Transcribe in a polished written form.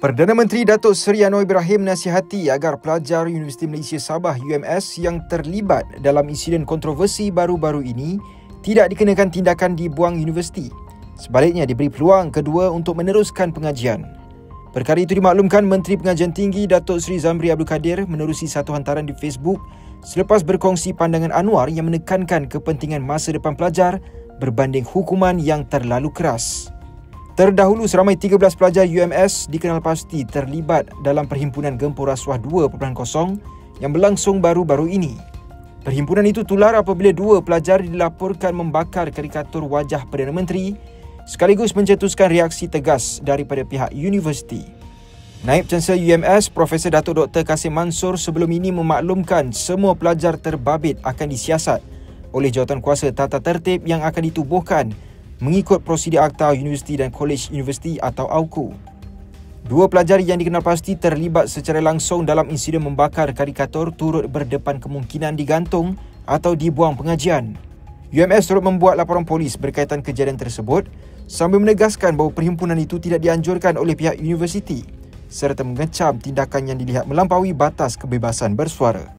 Perdana Menteri Datuk Seri Anwar Ibrahim nasihati agar pelajar Universiti Malaysia Sabah UMS yang terlibat dalam insiden kontroversi baru-baru ini tidak dikenakan tindakan dibuang universiti. Sebaliknya diberi peluang kedua untuk meneruskan pengajian. Perkara itu dimaklumkan Menteri Pengajian Tinggi Datuk Seri Zamri Abdul Kadir menerusi satu hantaran di Facebook selepas berkongsi pandangan Anwar yang menekankan kepentingan masa depan pelajar berbanding hukuman yang terlalu keras. Terdahulu, seramai 13 pelajar UMS dikenal pasti terlibat dalam Perhimpunan Gempur Rasuah 2.0 yang berlangsung baru-baru ini. Perhimpunan itu tular apabila 2 pelajar dilaporkan membakar karikatur wajah Perdana Menteri sekaligus mencetuskan reaksi tegas daripada pihak universiti. Naib Chancellor UMS, Profesor Datuk Dr. Kasim Mansor sebelum ini memaklumkan semua pelajar terbabit akan disiasat oleh Jawatankuasa Tata Tertib yang akan ditubuhkan mengikut prosedur Akta Universiti dan Kolej Universiti atau AUKU. 2 pelajar yang dikenal pasti terlibat secara langsung dalam insiden membakar karikatur turut berdepan kemungkinan digantung atau dibuang pengajian. UMS turut membuat laporan polis berkaitan kejadian tersebut sambil menegaskan bahawa perhimpunan itu tidak dianjurkan oleh pihak universiti serta mengecam tindakan yang dilihat melampaui batas kebebasan bersuara.